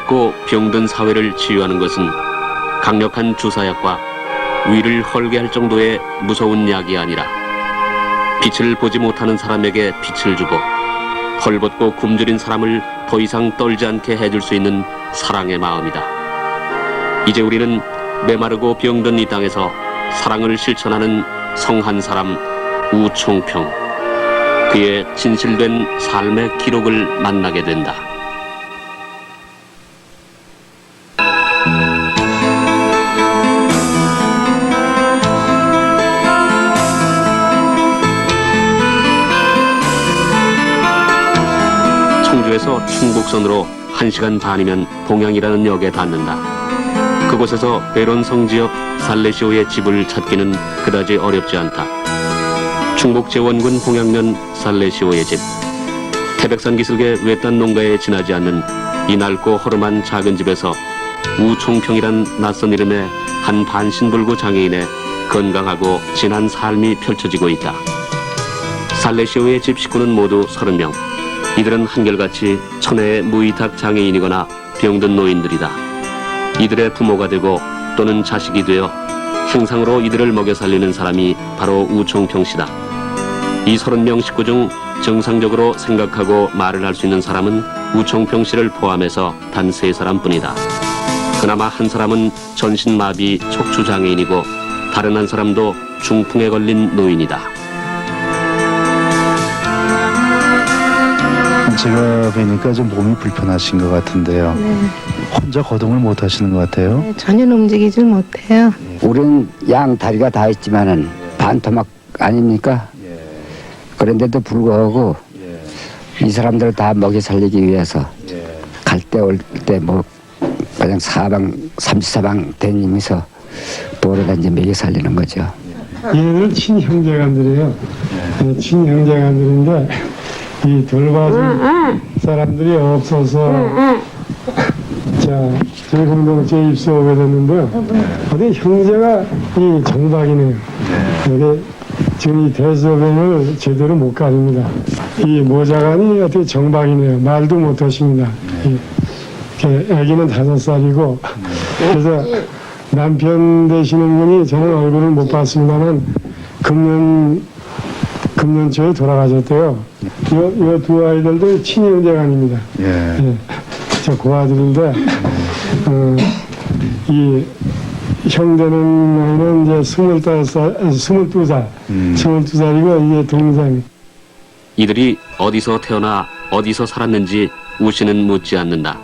늙고 병든 사회를 치유하는 것은 강력한 주사약과 위를 헐게 할 정도의 무서운 약이 아니라 빛을 보지 못하는 사람에게 빛을 주고 헐벗고 굶주린 사람을 더 이상 떨지 않게 해줄 수 있는 사랑의 마음이다. 이제 우리는 메마르고 병든 이 땅에서 사랑을 실천하는 성한 사람 우총평, 그의 진실된 삶의 기록을 만나게 된다. 청주에서 충북선으로 1시간 반이면 봉양이라는 역에 닿는다. 그곳에서 베론성 지역 살레시오의 집을 찾기는 그다지 어렵지 않다. 충북 제원군 봉양면 살레시오의 집. 태백산 기슭의 외딴 농가에 지나지 않는 이 낡고 허름한 작은 집에서 우총평이란 낯선 이름의 한 반신불구 장애인의 건강하고 진한 삶이 펼쳐지고 있다. 살레시오의 집 식구는 모두 30명. 이들은 한결같이 천혜의 무위탁 장애인이거나 병든 노인들이다. 이들의 부모가 되고 또는 자식이 되어 행상으로 이들을 먹여 살리는 사람이 바로 우총평 씨다. 이 30명 식구 중 정상적으로 생각하고 말을 할 수 있는 사람은 우총평 씨를 포함해서 단 3사람뿐이다. 그나마 한 사람은 전신마비 척추장애인이고 다른 한 사람도 중풍에 걸린 노인이다. 제가 뵈니까 좀 몸이 불편하신 것 같은데요. 네. 혼자 거동을 못 하시는 것 같아요. 네, 전혀 움직이질 못해요. 우리는 양 다리가 다 있지만은 반토막 아닙니까? 그런데도 불구하고 이 사람들을 다 먹여 살리기 위해서 갈 때 올 때 뭐 그냥 사방 34방 다니면서 돌아다 이제 먹여 살리는 거죠. 얘네들은 친형제간들이에요. 친형제간들인데 이 돌봐줄 사람들이 없어서 자, 저희 공동체에 입소하게 됐는데요. 어디 형제가 이 정박이네요. 여기 지금 이 대소변을 제대로 못 가립니다. 이 모자간이 어떻게 정박이네요. 말도 못 하십니다. 애기는 5살이고 그래서 남편 되시는 분이 저는 얼굴을 못 봤습니다만 금년 초에 돌아가셨대요. 이 두 아이들도 친형제간입니다. 저 고아들인데 이 형 되는 나이는 이제 22살이고 이게 동생. 이들이 어디서 태어나 어디서 살았는지 우씨는 묻지 않는다.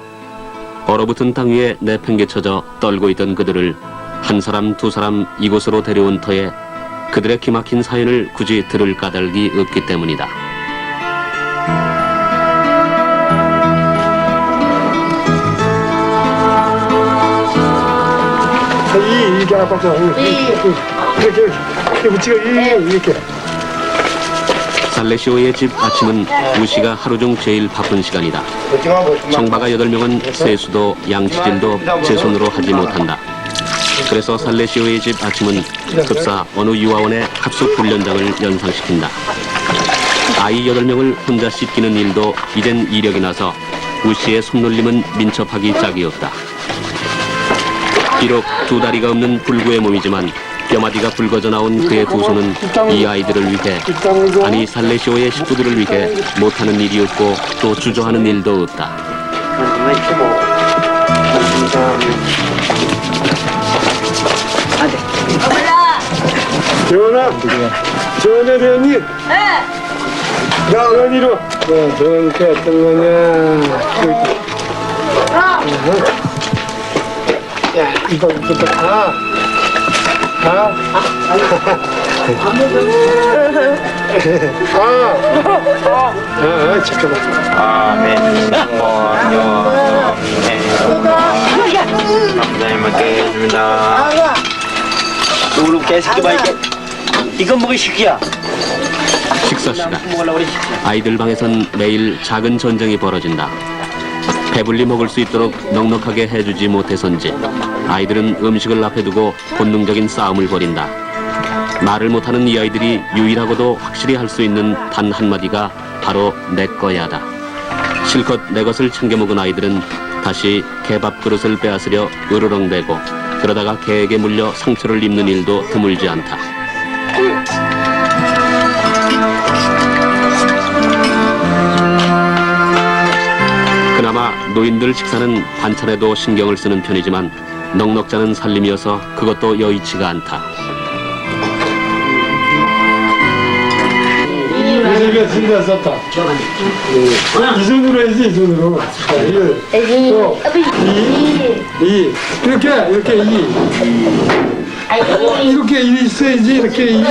얼어붙은 땅 위에 내팽개쳐져 떨고 있던 그들을 한 사람 두 사람 이곳으로 데려온 터에 그들의 기막힌 사연을 굳이 들을 까닭이 없기 때문이다. 이렇게 아빠가 이렇게 붙이고 이렇게. 살레시오의 집 아침은 우씨가 하루 중 제일 바쁜 시간이다. 청바가 8명은 세수도 양치질도 제 손으로 하지 못한다. 그래서 살레시오의 집 아침은 급사 어느 유아원의 합숙 훈련장을 연상시킨다. 아이 8명을 혼자 씻기는 일도 이젠 이력이 나서 우씨의 손놀림은 민첩하기 짝이 없다. 비록 두 다리가 없는 불구의 몸이지만 뼈마디가 붉어져 나온 그의 두 손은 이 아이들을 위해, 아니 살레시오의 식구들을 위해 못하는 일이 없고 또 주저하는 일도 없다. 전화 되었니? 네. 나 어디로? 저한테 어떤 거냐? 야, 이거부터 가. 잠깐만. 아멘. 감사히 먹겠습니다. 누구 개새끼 봐 이게. 이건 뭐가 시키야? 식사 시간. 아이들 방에선 매일 작은 전쟁이 벌어진다. 배불리 먹을 수 있도록 넉넉하게 해주지 못해서인지 아이들은 음식을 앞에 두고 본능적인 싸움을 벌인다. 말을 못하는 이 아이들이 유일하고도 확실히 할 수 있는 단 한마디가 바로 내 거야다. 실컷 내 것을 챙겨 먹은 아이들은 다시 개밥 그릇을 빼앗으려 으르렁대고 그러다가 개에게 물려 상처를 입는 일도 드물지 않다. 그나마 노인들 식사는 반찬에도 신경을 쓰는 편이지만 넉넉잖은 살림이어서 그것도 여의치가 않다. 이게 진짜 썼다. 이 손으로 해야지, 이 손으로. 또, 이. 이렇게 이. 이렇게 이 있어야지, 이렇게 이.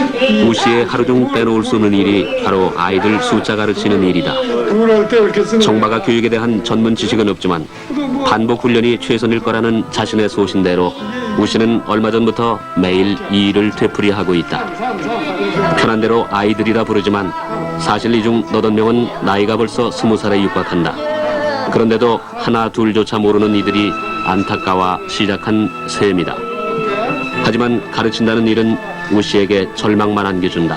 우시에 하루 종 빼놓을 수 없는 일이 바로 아이들 숫자 가르치는 일이다. 그럴 때 이렇게 쓰는 정마가 교육에 대한 전문 지식은 없지만 반복 훈련이 최선일 거라는 자신의 소신대로 우씨는 얼마 전부터 매일 이 일을 되풀이하고 있다. 편한 대로 아이들이라 부르지만 사실 이 중 너댓 명은 나이가 벌써 20살에 육박한다. 그런데도 하나 둘조차 모르는 이들이 안타까워 시작한 셈이다. 하지만 가르친다는 일은 우씨에게 절망만 안겨준다.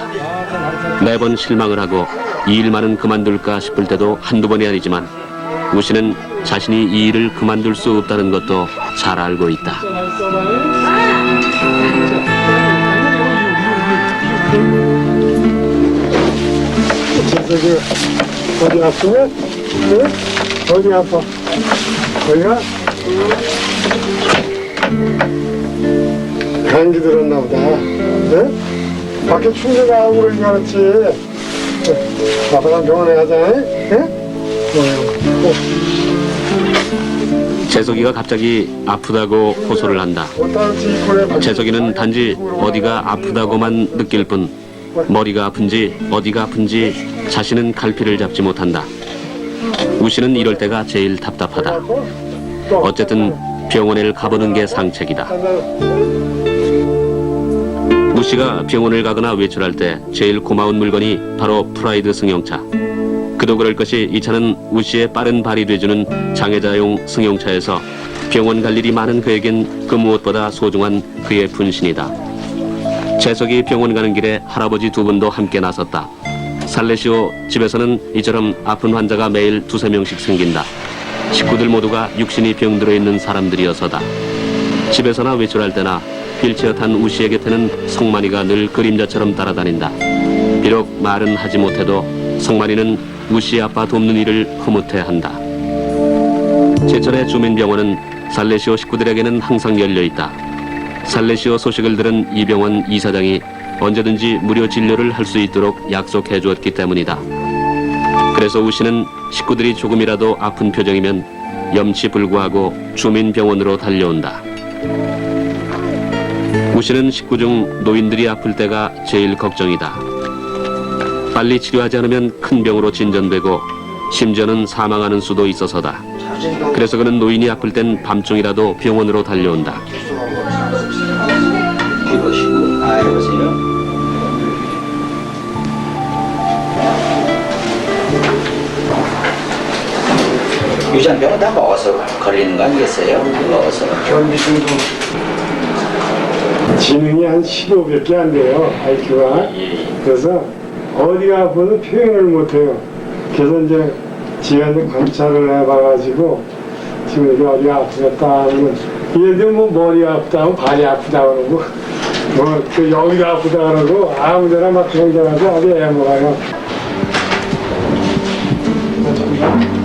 매번 실망을 하고 이 일만은 그만둘까 싶을 때도 한두 번이 아니지만 우씨는 자신이 이 일을 그만둘 수 없다는 것도 잘 알고 있다. 저기, 어디 아프냐? 응? 어디 아파? 어디가? 감기 들었나 보다. 네? 밖에 충격가 하고 그러니까 그렇지. 아빠랑 병원에 가자. 네? 재석이가 갑자기 아프다고 호소를 한다. 재석이는 단지 어디가 아프다고만 느낄 뿐 머리가 아픈지 어디가 아픈지 자신은 갈피를 잡지 못한다. 우씨는 이럴 때가 제일 답답하다. 어쨌든 병원에 가보는 게 상책이다. 우씨가 병원을 가거나 외출할 때 제일 고마운 물건이 바로 프라이드 승용차. 그도 그럴 것이 이 차는 우씨의 빠른 발이 돼주는 장애자용 승용차에서 병원 갈 일이 많은 그에겐 그 무엇보다 소중한 그의 분신이다. 재석이 병원 가는 길에 할아버지 두 분도 함께 나섰다. 살레시오 집에서는 이처럼 아픈 환자가 매일 두세 명씩 생긴다. 식구들 모두가 육신이 병들어 있는 사람들이어서다. 집에서나 외출할 때나 휠체어 탄 우씨의 곁에는 성만이가 늘 그림자처럼 따라다닌다. 비록 말은 하지 못해도 성만이는 우씨 아빠 돕는 일을 흐뭇해한다. 제천의 주민병원은 살레시오 식구들에게는 항상 열려있다. 살레시오 소식을 들은 이 병원 이사장이 언제든지 무료 진료를 할 수 있도록 약속해 주었기 때문이다. 그래서 우씨는 식구들이 조금이라도 아픈 표정이면 염치불구하고 주민병원으로 달려온다. 우씨는 식구 중 노인들이 아플 때가 제일 걱정이다. 빨리 치료하지 않으면 큰 병으로 진전되고 심지어는 사망하는 수도 있어서다. 그래서 그는 노인이 아플 땐 밤중이라도 병원으로 달려온다. 이러시고, 여보세요? 유전병은 다 먹어서 걸리는 거 아니겠어요? 먹어서. 견디증도 지능이 한 15밖에 안 돼요, IQ가. 그래서 어디가 아파도 표현을 못해요. 그래서 이제 지가 이제 관찰을 해봐가지고 지금 이게 어디가 아프겠다 하면 얘들 뭐 머리가 아프다 하면 발이 아프다 그러고 뭐 그 여기가 아프다 그러고 아무데나 막 병자라서 아주 애먹어요.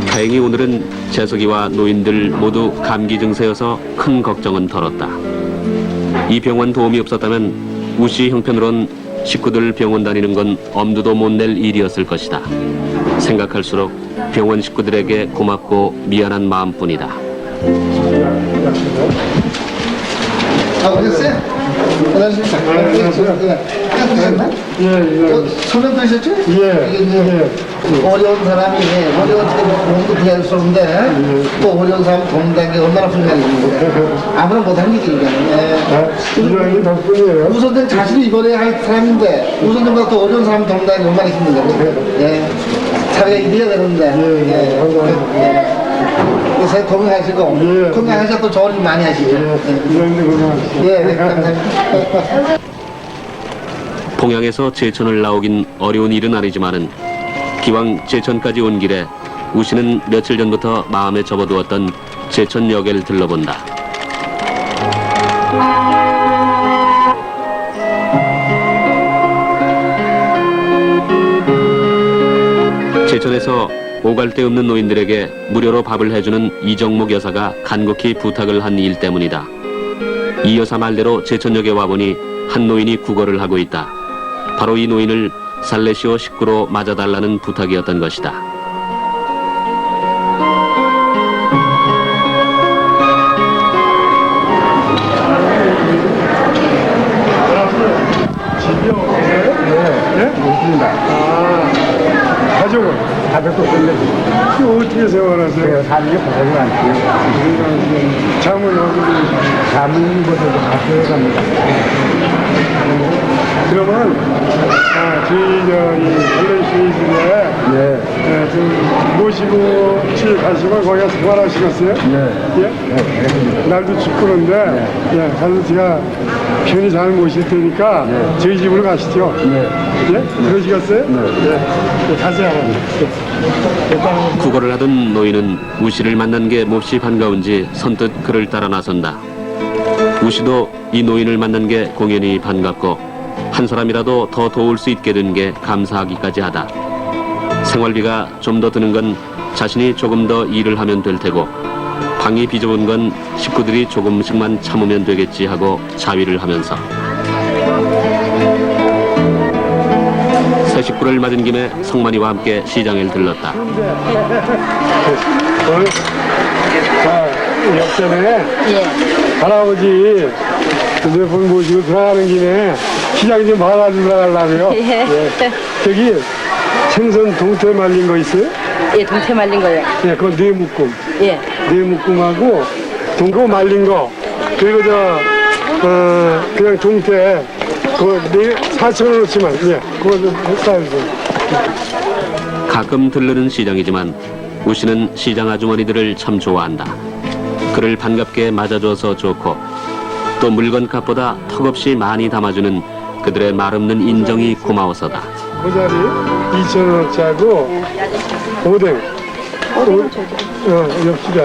다행히 오늘은 재석이와 노인들 모두 감기 증세여서 큰 걱정은 덜었다. 이 병원 도움이 없었다면 우씨 형편으론 식구들 병원 다니는 건 엄두도 못 낼 일이었을 것이다. 생각할수록 병원 식구들에게 고맙고 미안한 마음뿐이다. 오셨어요? 소변 드셨죠? 예. 어려운 사람이 어려운 몸도 대할수없는데 또 어려운 사람 돕는다는 게 얼마나 분명한 일인데 아무나 못하는 일이잖아요. 이런 덕분이에요. 우선은 자신이 입원해야 할 사람인데 우선보다 더 어려운 사람 돕는다는 게 얼마나 힘든 거예요. 예. 사회가 이래야 되는데 요새 건강하시고 건강하셔서 또 좋은 일 많이 하시죠. 이런 데 건강하시죠. 예, 감사합니다. 봉양에서 제천을 나오긴 어려운 일은 아니지만은 기왕 제천까지 온 길에 우씨는 며칠 전부터 마음에 접어두었던 제천역을 들러본다. 제천에서 오갈 데 없는 노인들에게 무료로 밥을 해주는 이정목 여사가 간곡히 부탁을 한 일 때문이다. 이 여사 말대로 제천역에 와보니 한 노인이 구걸을 하고 있다. 바로 이 노인을 살레시오 식구로 맞아달라는 부탁이었던 것이다. 집이 없어요? 네? 없습니다. 가족은? 가족도 없는데. 어떻게 생활하세요? 사는 게 고생이 많지요. 잠은 어디? 잠은 곳에도 가서야 갑니다. 그러면 저희 이 할레시오에 좀 모시고 집에 가시고 거기 가서 생활하시겠어요? 예? 날도 춥고 그런데 가서 제가 편히 잘 모실 테니까 저희 집으로 가시죠. 예? 그러시겠어요? 네. 가세요. 구걸을 하던 노인은 우씨를 만난 게 몹시 반가운지 선뜻 그를 따라 나선다. 우씨도 이 노인을 만난 게 공연히 반갑고 한 사람이라도 더 도울 수 있게 된 게 감사하기까지 하다. 생활비가 좀 더 드는 건 자신이 조금 더 일을 하면 될 테고 방이 비좁은 건 식구들이 조금씩만 참으면 되겠지 하고 자위를 하면서 새 식구를 맞은 김에 성만이와 함께 시장을 들렀다. 역전에 할아버지 몇 분 모시고 들어가는 김에 시장 좀 봐가지고 들어가려고요. 저기 생선 동태 말린 거 있어요? 예, 동태 말린 거요. 네, 그거 네 묶음. 예. 네 묶음하고 동태 말린 거. 그리고 그냥 동태 그거 4,000원어치만. 예, 그거 좀 헷갈리죠. 가끔 들르는 시장이지만 우씨는 시장 아주머니들을 참 좋아한다. 그를 반갑게 맞아줘서 좋고 또 물건값보다 턱없이 많이 담아주는 그들의 말없는 인정이 고마워서다. 그 자리 2,000원어치하고 오뎅. 엽시다.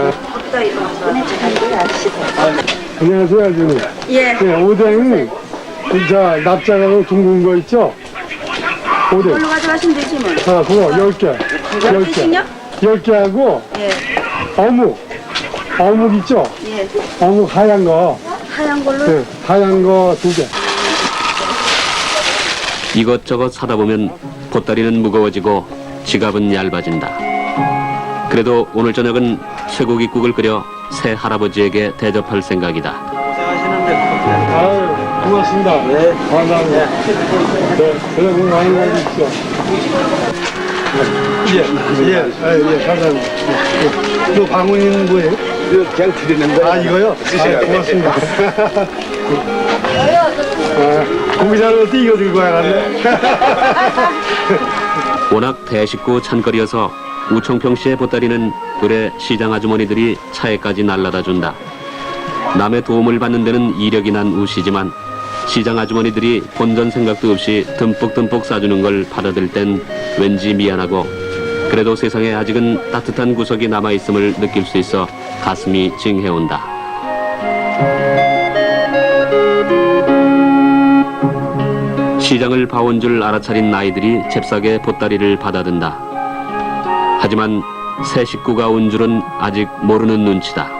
안녕하세요, 아주머니. 예. 네, 오뎅, 납작하고 둥근 거 있죠? 오뎅. 뭘로 가져가시면 되지 뭐. 그거 10개. 10개. 10개 하고, 예. 어묵 있죠? 예. 어묵 하얀 거. 하얀 걸로. 네, 하얀 거 2개. 이것저것 사다 보면 보따리는 무거워지고 지갑은 얇아진다. 그래도 오늘 저녁은 쇠고기국을 끓여 새 할아버지에게 대접할 생각이다. 아유, 고맙습니다. 네. 감사합니다. 네, 새해 복 많이 받으십시오. 예, 감사합니다. 또 방문인 뭐예요? 그냥 드리는 거예요. 이거요? 고맙습니다. 고기 잘 먹을 때 이거 들고 와야겠네. 워낙 대식구 찬거리여서 우청평 씨의 보따리는 의뢰 시장 아주머니들이 차에까지 날라다 준다. 남의 도움을 받는 데는 이력이 난 우씨지만 시장 아주머니들이 본전 생각도 없이 듬뿍듬뿍 싸주는 걸 받아들 땐 왠지 미안하고 그래도 세상에 아직은 따뜻한 구석이 남아있음을 느낄 수 있어 가슴이 찡해온다. 시장을 봐온 줄 알아차린 나이들이 잽싸게 보따리를 받아든다. 하지만 새 식구가 온 줄은 아직 모르는 눈치다.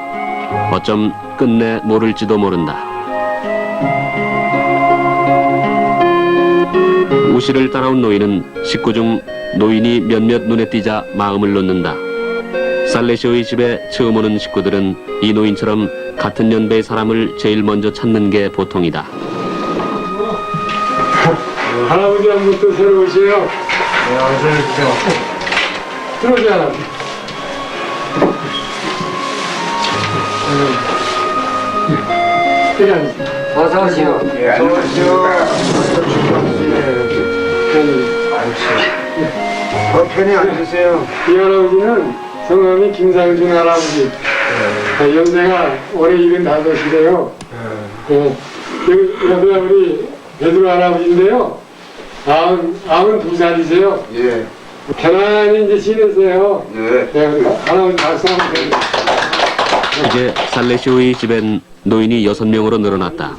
어쩜 끝내 모를지도 모른다. 우씨를 따라온 노인은 식구 중 노인이 몇몇 눈에 띄자 마음을 놓는다. 살레시오의 집에 처음 오는 식구들은 이 노인처럼 같은 연배의 사람을 제일 먼저 찾는 게 보통이다. 할아버지 한 분 또 새로 오세요. 네, 어서 오십시오. 들어오세요, 할아버지. 여기 앉으세요. 어서 오시오. 예, 안녕하세요. 편히 앉으세요. 이 할아버지는 성함이 김상준 할아버지. 연세가 올해 75이래요. 여기가 우리 베드로 할아버지인데요. 92살이세요. 예. 편안히 이제 지내세요. 네. 네, 우리 할아버지 말씀 한번 드립니다. 이제 살레시오의 집엔 노인이 6명으로 늘어났다.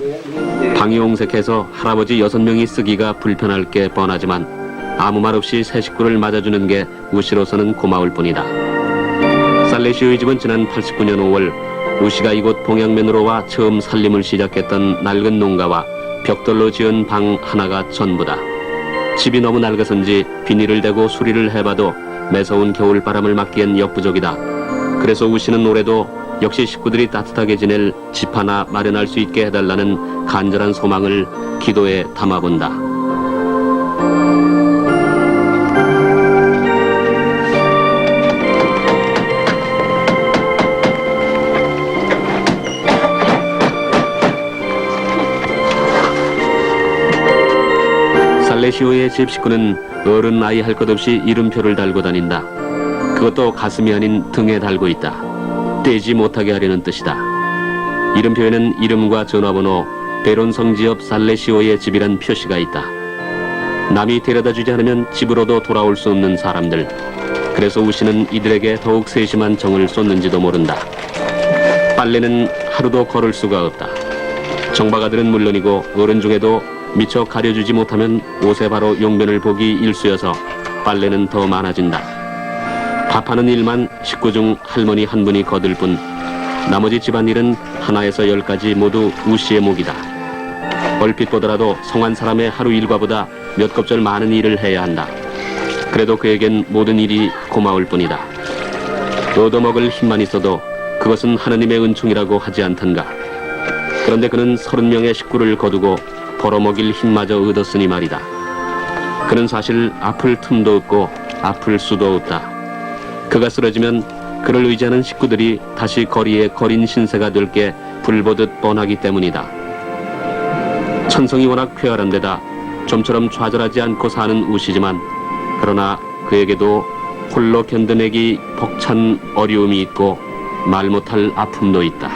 방이 옹색해서 할아버지 6명이 쓰기가 불편할 게 뻔하지만 아무 말 없이 새 식구를 맞아주는 게 우씨로서는 고마울 뿐이다. 살레시오의 집은 지난 89년 5월 우씨가 이곳 봉양면으로 와 처음 살림을 시작했던 낡은 농가와 벽돌로 지은 방 하나가 전부다. 집이 너무 낡아서인지 비닐을 대고 수리를 해봐도 매서운 겨울바람을 막기엔 역부족이다. 그래서 우씨는 올해도 역시 식구들이 따뜻하게 지낼 집 하나 마련할 수 있게 해달라는 간절한 소망을 기도에 담아본다. 살레시오의 집 식구는 어른 나이 할 것 없이 이름표를 달고 다닌다. 그것도 가슴이 아닌 등에 달고 있다. 떼지 못하게 하려는 뜻이다. 이름표에는 이름과 전화번호, 베론 성지역 살레시오의 집이란 표시가 있다. 남이 데려다주지 않으면 집으로도 돌아올 수 없는 사람들. 그래서 우씨는 이들에게 더욱 세심한 정을 쏟는지도 모른다. 빨래는 하루도 걸을 수가 없다. 정박아들은 물론이고 어른 중에도 미처 가려주지 못하면 옷에 바로 용변을 보기 일쑤여서 빨래는 더 많아진다. 밥하는 일만 식구 중 할머니 한 분이 거들 뿐 나머지 집안일은 하나에서 10가지 모두 우씨의 몫이다. 얼핏 보더라도 성한 사람의 하루 일과보다 몇 곱절 많은 일을 해야 한다. 그래도 그에겐 모든 일이 고마울 뿐이다. 얻어먹을 힘만 있어도 그것은 하느님의 은총이라고 하지 않던가. 그런데 그는 30명의 식구를 거두고 벌어먹일 힘마저 얻었으니 말이다. 그는 사실 아플 틈도 없고 아플 수도 없다. 그가 쓰러지면 그를 의지하는 식구들이 다시 거리에 거린 신세가 될 게 불보듯 뻔하기 때문이다. 천성이 워낙 쾌활한 데다 좀처럼 좌절하지 않고 사는 우씨지만 그러나 그에게도 홀로 견뎌내기 벅찬 어려움이 있고 말 못할 아픔도 있다.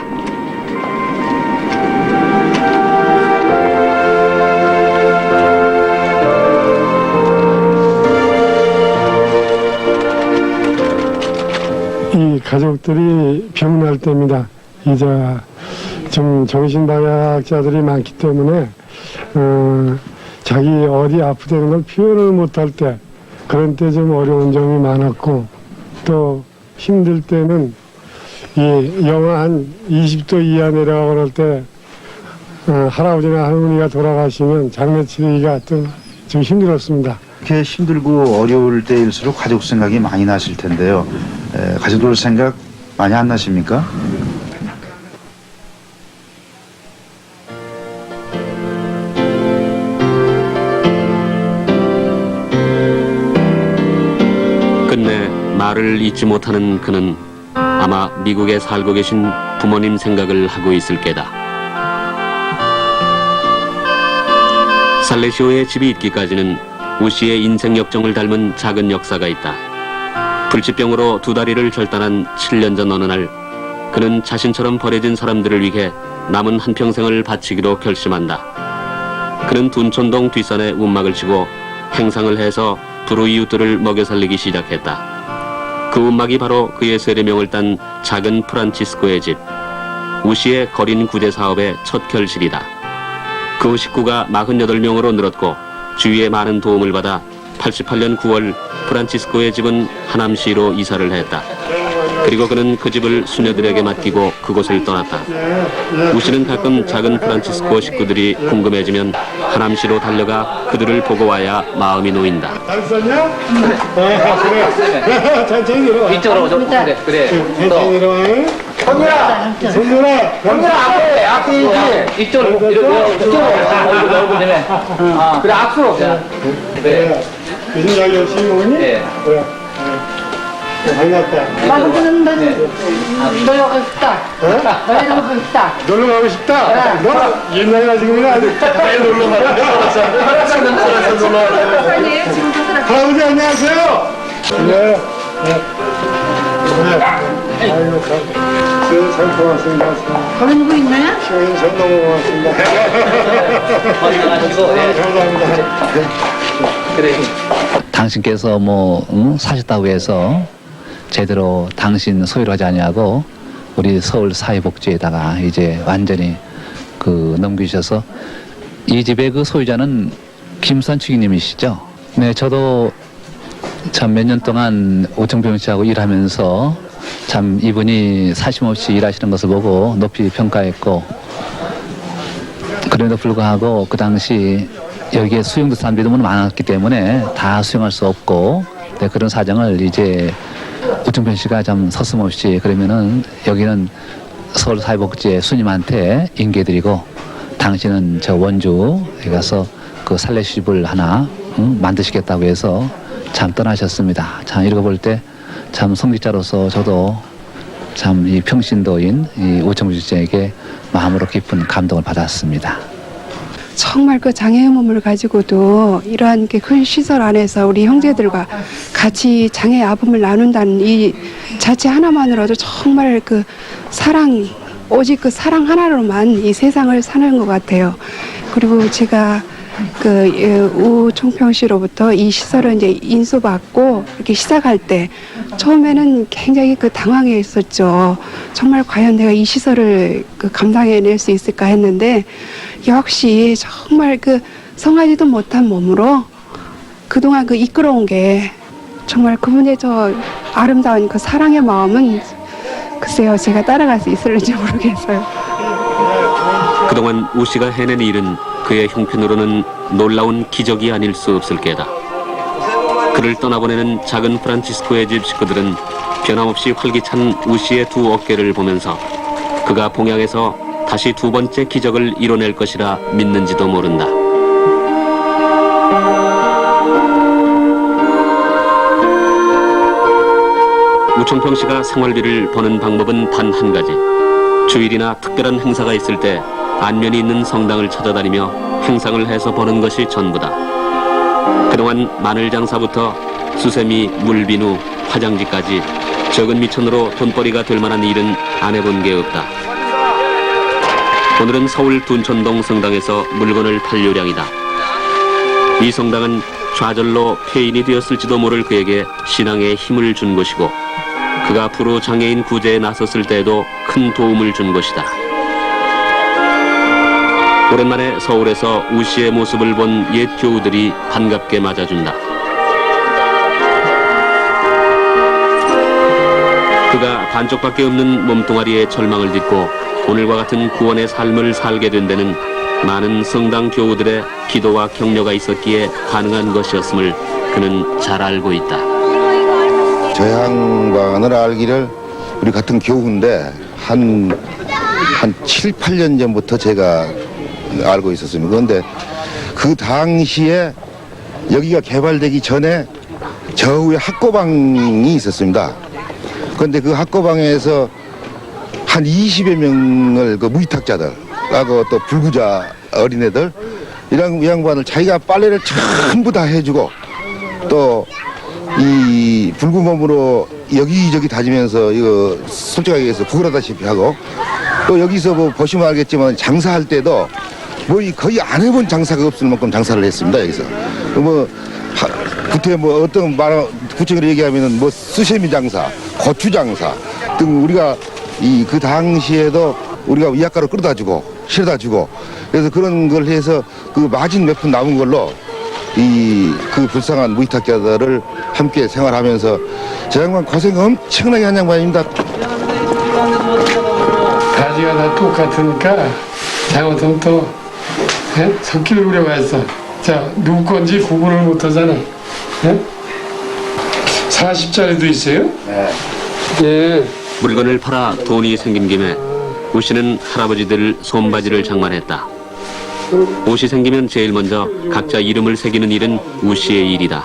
이 가족들이 병날 때입니다. 이제 좀 정신방야학자들이 많기 때문에 자기 어디 아프다는 걸 표현을 못할 때 그런 때 좀 어려운 점이 많았고 또 힘들 때는 이 영하 한 20도 이하 내려가고 그럴 때 할아버지나 할머니가 돌아가시면 장례치르기가 좀 힘들었습니다. 이렇게 힘들고 어려울 때일수록 가족 생각이 많이 나실 텐데요. 가족들 생각 많이 안 나십니까? 끝내 말을 잊지 못하는 그는 아마 미국에 살고 계신 부모님 생각을 하고 있을 게다. 살레시오의 집이 있기까지는 우씨의 인생 역정을 닮은 작은 역사가 있다. 불치병으로 2다리를 절단한 7년 전 어느 날 그는 자신처럼 버려진 사람들을 위해 남은 한평생을 바치기로 결심한다. 그는 둔촌동 뒷산에 움막을 치고 행상을 해서 불우이웃들을 먹여 살리기 시작했다. 그 움막이 바로 그의 세례명을 딴 작은 프란치스코의 집, 우씨의 거린 구제 사업의 첫 결실이다. 그 후 식구가 48명으로 늘었고 주위의 많은 도움을 받아 88년 9월 프란치스코의 집은 하남시로 이사를 했다. 그리고 그는 그 집을 수녀들에게 맡기고 그곳을 떠났다. 우씨는 가끔 작은 프란치스코 식구들이 궁금해지면 하남시로 달려가 그들을 보고 와야 마음이 놓인다. 잘 썼냐? 그래. 천천히 내려와. 이쪽으로 오죠. 그래. 천천히 내려와. 손들어. 앞에 있지. 이쪽으로 이쪽으로 되면. 그래 앞으로. 그래. 요즘 잘 열심히 먹니? 네. 그래. 반갑다. 나는 놀러 가고 싶다. 놀러 가고 싶다. 놀러 가고 싶다? 너 옛날이나 지금이나 아주 잘 놀러 가고 할아버지 안녕하세요. 네. 아이고 참 고맙습니다. 거기 누구 있나요? 시원히 참 너무 고맙습니다. 감사합니다. 그래. 당신께서 사셨다고 해서 제대로 당신 소유를 하지 아니하고 우리 서울 사회복지에다가 이제 완전히 넘기셔서 이 집의 소유자는 김선축이님이시죠. 네, 저도 참 몇 년 동안 오청평 씨하고 일하면서 참 이분이 사심없이 일하시는 것을 보고 높이 평가했고, 그럼에도 불구하고 그 당시 여기에 수용된 사람들이 너무 많았기 때문에 다 수용할 수 없고, 네, 그런 사정을 이제 오청평 씨가 좀 서슴없이 그러면은 여기는 서울 사회복지의 수님한테 인계드리고 당신은 저 원주에 가서 살레시집을 하나 만드시겠다고 해서 참 떠나셨습니다. 참 읽어볼 때 참 성직자로서 저도 참 이 평신도인 이 오청평 씨에게 마음으로 깊은 감동을 받았습니다. 정말 그 장애의 몸을 가지고도 이러한 큰 시설 안에서 우리 형제들과 같이 장애의 아픔을 나눈다는 이 자체 하나만으로도 정말 그 사랑, 오직 그 사랑 하나로만 이 세상을 사는 것 같아요. 그리고 제가 우총평 씨로부터 이 시설을 이제 인수받고 이렇게 시작할 때 처음에는 굉장히 당황했었죠. 정말 과연 내가 이 시설을 감당해낼 수 있을까 했는데, 역시 정말 성하지도 못한 몸으로 그동안 이끌어온 게 정말 그분의 저 아름다운 사랑의 마음은 글쎄요, 제가 따라갈 수 있을지 모르겠어요. 그동안 우 씨가 해낸 일은 그의 형편으로는 놀라운 기적이 아닐 수 없을 게다. 그를 떠나보내는 작은 프란치스코의 집 식구들은 변함없이 활기찬 우 씨의 두 어깨를 보면서 그가 봉양에서 다시 두 번째 기적을 이뤄낼 것이라 믿는지도 모른다. 우청평 씨가 생활비를 버는 방법은 단 한 가지. 주일이나 특별한 행사가 있을 때 안면이 있는 성당을 찾아다니며 행상을 해서 버는 것이 전부다. 그동안 마늘 장사부터 수세미, 물비누, 화장지까지 적은 미천으로 돈벌이가 될 만한 일은 안 해본 게 없다. 오늘은 서울 둔천동 성당에서 물건을 팔 요량이다. 이 성당은 좌절로 폐인이 되었을지도 모를 그에게 신앙의 힘을 준 곳이고, 그가 앞으로 장애인 구제에 나섰을 때에도 큰 도움을 준 곳이다. 오랜만에 서울에서 우 씨의 모습을 본 옛 교우들이 반갑게 맞아준다. 그가 반쪽밖에 없는 몸뚱아리에 절망을 딛고 오늘과 같은 구원의 삶을 살게 된 데는 많은 성당 교우들의 기도와 격려가 있었기에 가능한 것이었음을 그는 잘 알고 있다. 저 양반을 알기를 우리 같은 교우인데 한 7, 8년 전부터 제가 알고 있었습니다. 그런데 그 당시에 여기가 개발되기 전에 저 위에 학고방이 있었습니다. 그런데 그 학고방에서 한 20여 명을 무위탁자들하고 또 불구자 어린애들 이런 양반을 자기가 빨래를 전부 다 해주고 또 이 붉은 몸으로 여기저기 다니면서 이거 솔직하게 얘기해서 구걸하다시피 하고 또 여기서 보시면 알겠지만 장사할 때도 거의 안 해본 장사가 없을 만큼 장사를 했습니다. 여기서 어떤 말 구체적으로 얘기하면은 수세미 장사, 고추 장사 등 우리가 그 당시에도 우리가 위약가로 끌어다 주고 실어다 주고 그래서 그런 걸 해서 마진 몇 푼 남은 걸로 그 불쌍한 무위탁자들을 함께 생활하면서 저 양반 고생 엄청나게 한 양반입니다. 가지가 다 똑같으니까 잘못하면 또 섞이려고 그래서 자 누구 건지 구분을 못하잖아. 40짜리도 있어요? 네. 예. 물건을 팔아 돈이 생긴 김에 우 씨는 할아버지들 손바지를 장만했다. 옷이 생기면 제일 먼저 각자 이름을 새기는 일은 우 씨의 일이다.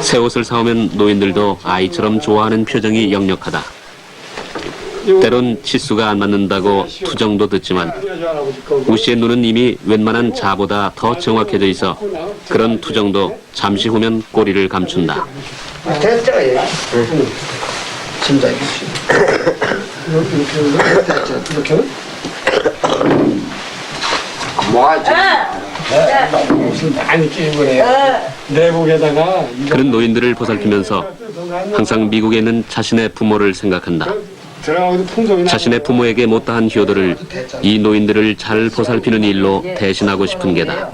새 옷을 사오면 노인들도 아이처럼 좋아하는 표정이 역력하다. 때론 치수가 안 맞는다고 투정도 듣지만 우 씨의 눈은 이미 웬만한 자보다 더 정확해져 있어 그런 투정도 잠시 후면 꼬리를 감춘다. 됐죠, 예. 진짜. 이렇게? 무슨 많이 끼고 해요. 내복에다가 그런 노인들을 보살피면서 항상 미국에 있는 자신의 부모를 생각한다. 들어가고도 풍족이 자신의 부모에게 못다한 효도를 이 노인들을 잘 보살피는 일로 대신하고 싶은 게다.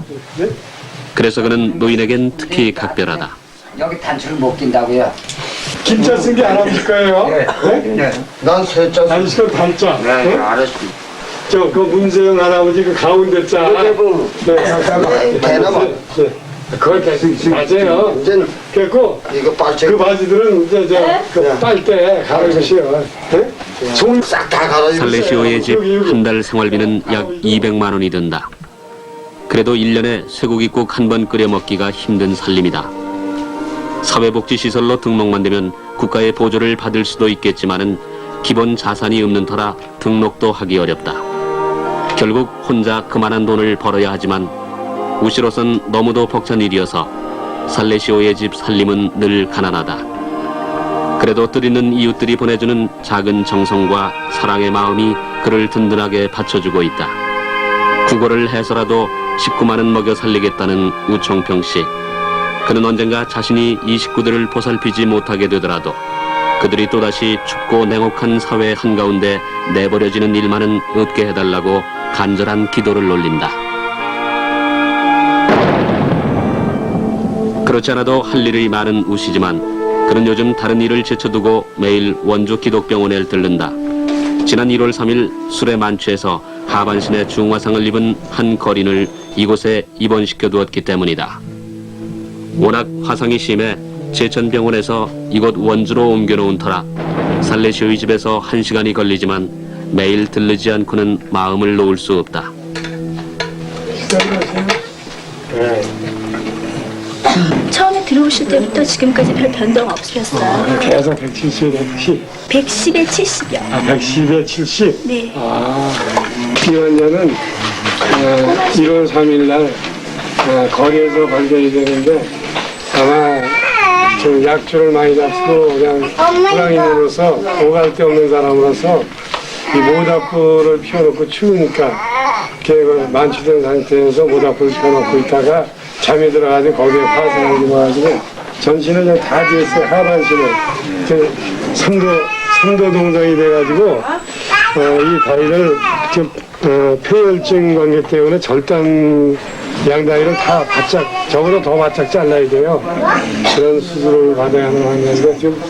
그래서 그는 노인에겐 특히 각별하다. 여기 단추를 못 낀다고요? 김자 쓴 게 할아버지 거예요? 네? 난 세자. 아저씨 거 달자. 네? 알았습니다. 그 문세영 할아버지 그 가운데 자. 네, 잠깐만. 대나무. 네. 그걸 계속 맞아요. 이제는 그래고 이거 빠져. 그 바지들은 이제 저빨 때 갈아주시오. 네? 손 싹 다 갈아주세요. 살레시오의 집 한 달 생활비는 약 200만 원이 든다. 그래도 1년에 쇠고기국 한 번 끓여 먹기가 힘든 살림이다. 사회복지시설로 등록만 되면 국가의 보조를 받을 수도 있겠지만은 기본 자산이 없는 터라 등록도 하기 어렵다. 결국 혼자 그만한 돈을 벌어야 하지만 우씨로선 너무도 벅찬 일이어서 살레시오의 집 살림은 늘 가난하다. 그래도 뜻있는 이웃들이 보내주는 작은 정성과 사랑의 마음이 그를 든든하게 받쳐주고 있다. 국어를 해서라도 식구만은 먹여 살리겠다는 우청평 씨. 그는 언젠가 자신이 이 식구들을 보살피지 못하게 되더라도 그들이 또다시 춥고 냉혹한 사회 한가운데 내버려지는 일만은 없게 해달라고 간절한 기도를 올린다. 그렇지 않아도 할 일이 많은 우씨지만 그는 요즘 다른 일을 제쳐두고 매일 원주 기독병원에 들른다. 지난 1월 3일 술에 만취해서 하반신에 중화상을 입은 한 거린을 이곳에 입원시켜 두었기 때문이다. 워낙 화상이 심해 제천병원에서 이곳 원주로 옮겨놓은 터라 살레시오의 집에서 1시간이 걸리지만 매일 들르지 않고는 마음을 놓을 수 없다. 처음에 들어오실 때부터 지금까지 별 변동 없으셨어요. 계속 170에 110. 110에 70이요. 110에 70? 네. 이 환자는 1월 3일 날 거리에서 발견이 되는데 아마 좀 약주를 많이 잡수고 그냥 호랑이로서 오갈 데 없는 사람으로서 이 모닥불을 피워놓고 추우니까 이렇게 만취된 상태에서 모닥불을 피워놓고 있다가 잠이 들어가지고 거기에 파손을 입어가지고 전신을 좀 다 뒤었어요. 하반신을. 3도 동상이 돼가지고 이 다리를 좀 폐혈증 관계 때문에 절단 양다리를 다 바짝, 저보다 더 바짝 잘라야 돼요. 그런 수술을 받아야 하는 환자인데 지금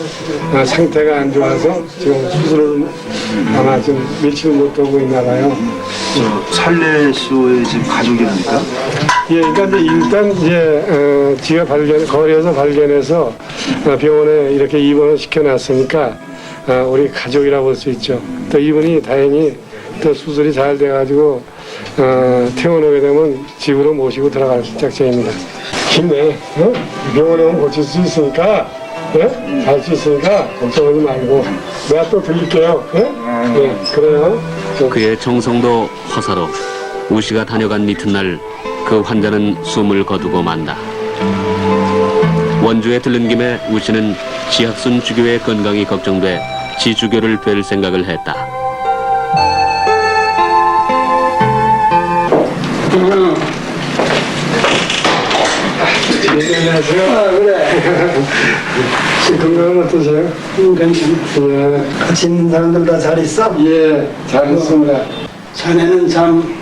상태가 안 좋아서 지금 수술을 아마 좀 며칠 못 하고 있나 봐요. 살레시오의 집 가족이랍니까? 예, 그러니까 일단 이제 지가 거리에서 발견해서 병원에 이렇게 입원을 시켜놨으니까 우리 가족이라 볼 수 있죠. 또 이분이 다행히 또 수술이 잘 돼가지고 퇴원하게 되면 집으로 모시고 들어갈 작정입니다. 힘내. 병원에 오면 고칠 수 있으니까, 갈 수 있으니까 걱정하지 말고 내가 또 들릴게요. 그래요. 그의 정성도 허사로 우씨가 다녀간 이튿날 그 환자는 숨을 거두고 만다. 원주에 들른 김에 우씨는 지학순 주교의 건강이 걱정돼 지주교를 뵐 생각을 했다. 안녕하세요. 그래. 건강은 어떠세요? 괜찮아요. 같이 있는 사람들 다 잘 있어? 예, 잘 있습니다. 자네는 참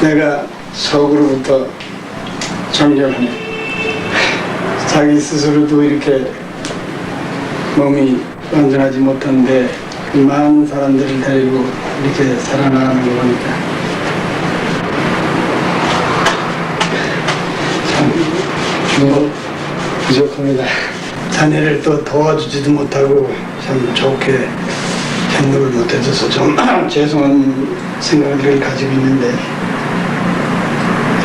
내가 속으로부터 존경하네. 자기 스스로도 이렇게 몸이 완전하지 못한데 많은 사람들을 데리고 이렇게 살아나가는 거 보니까 참 부족합니다. 자네를 또 도와주지도 못하고 참 좋게 협력을 못해줘서 좀 죄송한 생각을 가지고 있는데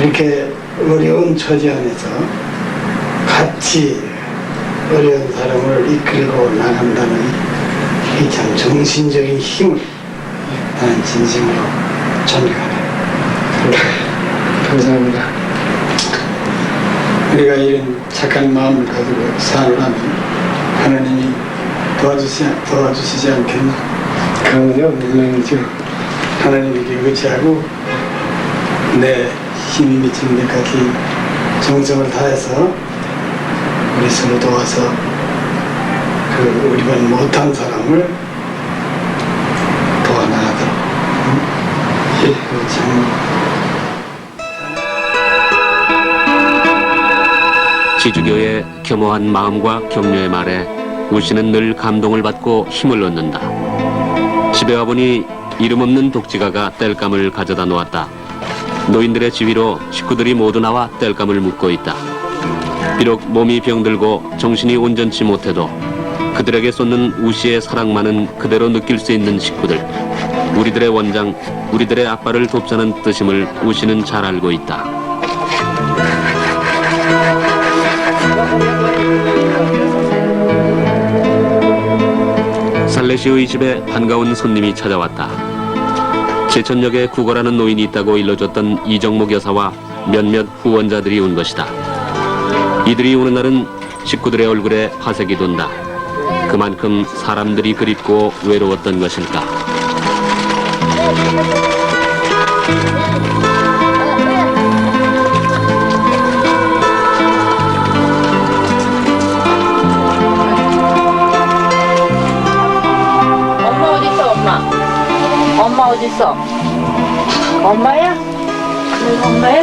이렇게 어려운 처지 안에서 같이 어려운 사람을 이끌고 나간다는 이 참 정신적인 힘을 나는 진심으로 존경하네. 감사합니다. 우리가 이런 착한 마음을 가지고 살아가면 하나님이 도와주시지 않겠나? 그럼요, 물론이죠. 하나님에게 의지하고 내 힘이 미치는 데까지 정성을 다해서 우리 서로 도와서 그 우리만 못한 사람을 도와나가도록 참 지주교의 겸허한 마음과 격려의 말에 우 씨는 늘 감동을 받고 힘을 얻는다. 집에 와보니 이름 없는 독지가가 땔감을 가져다 놓았다. 노인들의 지휘로 식구들이 모두 나와 땔감을 묶고 있다. 비록 몸이 병들고 정신이 온전치 못해도 그들에게 쏟는 우 씨의 사랑만은 그대로 느낄 수 있는 식구들. 우리들의 원장, 우리들의 아빠를 돕자는 뜻임을 우 씨는 잘 알고 있다. 살레시오의 집에 반가운 손님이 찾아왔다. 제천역에 구걸하는 노인이 있다고 일러줬던 이정목 여사와 몇몇 후원자들이 온 것이다. 이들이 오는 날은 식구들의 얼굴에 화색이 돈다. 그만큼 사람들이 그립고 외로웠던 것일까. 엄마 어딨어? 엄마야? 엄마야?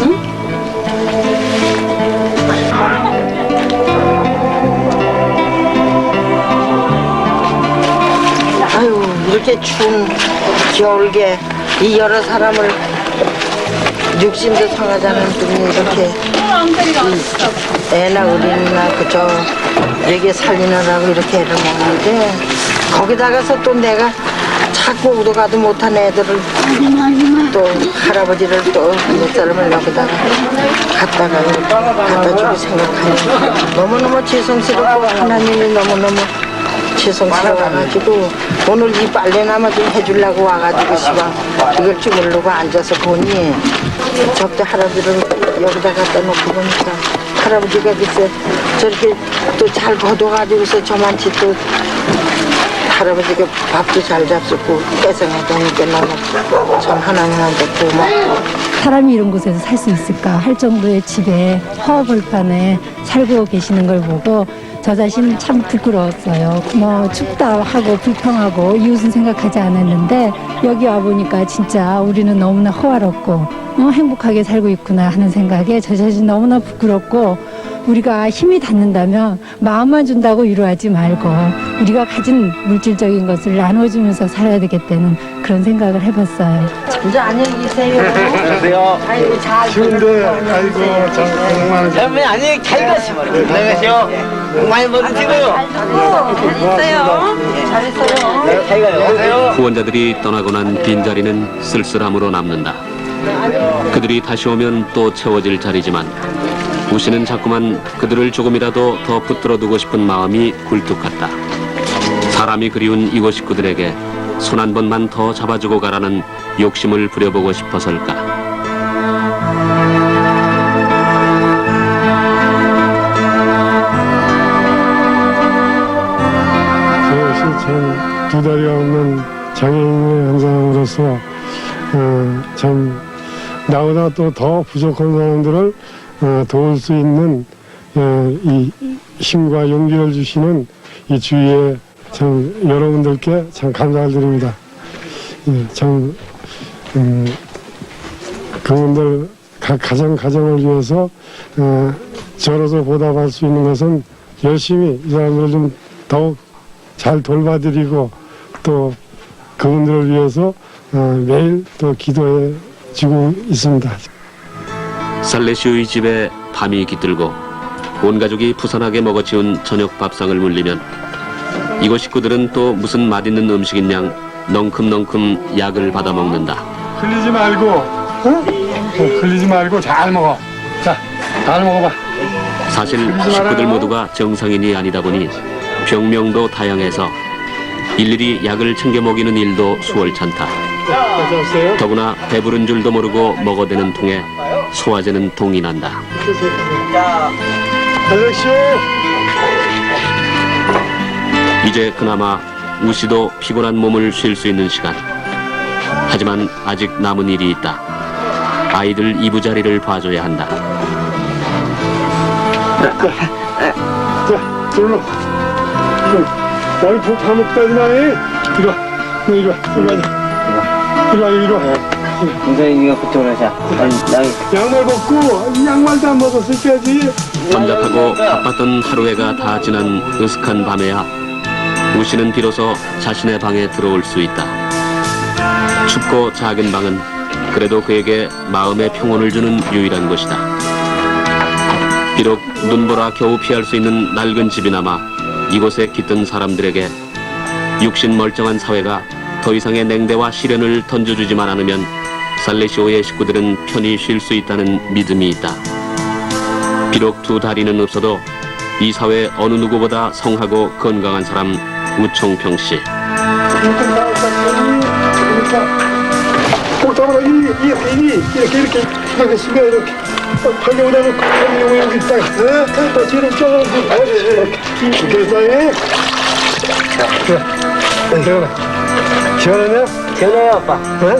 응? 아유, 이렇게 추운 겨울게 이 여러 사람을 육신도 상하지 않은 분이 이렇게 애나 어린이나 그저 여기 살리느라고 이렇게 애를 먹는데 거기다가서 또 내가 자꾸 우도 가도 못한 애들을 또 할아버지를 또 몇 사람을 여기다가 갖다 주고 생각하니 너무너무 죄송스럽고 하나님이 너무너무 죄송스러워가지고 오늘 이 빨래나마 좀 해주려고 와가지고 시방 이걸 좀 모르고 앉아서 보니 저때 할아버지를 여기다 갖다 놓고 보니까 할아버지가 글쎄 저렇게 또 잘 걷어가지고서 저만치 또 할아버지가 밥도 잘 잡수고 깨생하다니까 너무 참 하나님한테 고맙고. 사람이 이런 곳에서 살 수 있을까 할 정도의 집에 허허벌판에 살고 계시는 걸 보고 저 자신 참 부끄러웠어요. 뭐 춥다 하고 불평하고 이웃은 생각하지 않았는데 여기 와보니까 진짜 우리는 너무나 호화롭고 행복하게 살고 있구나 하는 생각에 저 자신 너무나 부끄럽고 우리가 힘이 닿는다면 마음만 준다고 위로하지 말고 우리가 가진 물질적인 것을 나눠주면서 살아야 되겠다는 그런 생각을 해봤어요. 이제 안녕히 계세요. 안녕하세요. 아이고 잘 추운데 아이고 참 고생 많으세요. 여러분 안녕히 잘 가시고 안녕하세요. 복 많이 받으시고요. 있어요. 잘했어요. 네, 잘 가요. 후원자들이 떠나고 난 빈자리는 쓸쓸함으로 남는다. 그들이 다시 오면 또 채워질 자리지만 우 씨는 자꾸만 그들을 조금이라도 더 붙들어두고 싶은 마음이 굴뚝 같다. 사람이 그리운 이곳 식구들에게 손 한 번만 더 잡아주고 가라는 욕심을 부려보고 싶어서일까. 저것이 참 두 다리가 없는 장애인의 현상으로서 참 나보다 또 더 부족한 사람들을 도울 수 있는 이 힘과 용기를 주시는 이 주위에 참 여러분들께 참 감사를 드립니다. 참 그분들 가정을 위해서 저로서 보답할 수 있는 것은 열심히 이 사람들을 좀 더욱 잘 돌봐드리고 또 그분들을 위해서 매일 또 기도해 주고 있습니다. 살레시오의 집에 밤이 깃들고 온 가족이 부산하게 먹어치운 저녁 밥상을 물리면 이곳 식구들은 또 무슨 맛있는 음식인 양 넝큼넝큼 약을 받아 먹는다. 흘리지 말고, 흘리지 말고 잘 먹어. 자, 잘 먹어봐. 사실 식구들 모두가 정상인이 아니다 보니 병명도 다양해서 일일이 약을 챙겨 먹이는 일도 수월찮다. 더구나 배부른 줄도 모르고 먹어대는 통에 소화제는 동이 난다. 이제 그나마 우 씨도 피곤한 몸을 쉴 수 있는 시간. 하지만 아직 남은 일이 있다. 아이들 이부자리를 봐줘야 한다. 자, 들어. 나이 밥 먹다지 마. 이리 와. 너 이리 와. 이리 와. 동생이 이거 그쪽으로 자. 양말 벗고 이 양말도 안 벗었을 때지. 답답하고 바빴던 하루해가 다 지난 으슥한 밤에야 우씨는 비로소 자신의 방에 들어올 수 있다. 춥고 작은 방은 그래도 그에게 마음의 평온을 주는 유일한 곳이다. 비록 눈보라 겨우 피할 수 있는 낡은 집이나마 이곳에 깃든 사람들에게 육신 멀쩡한 사회가 더 이상의 냉대와 시련을 던져주지만 않으면 살레시오의 식구들은 편히 쉴 수 있다는 믿음이 있다. 비록 두 다리는 없어도 이 사회 어느 누구보다 성하고 건강한 사람 우총평 씨. 꼭 잡아라. 이렇게 하겠습니다. 이렇게 팔려오다 놓고 여기 딱 또 뒤로 쭉 이렇게 사이에 시원하냐? 시원해요, 아빠. 그래.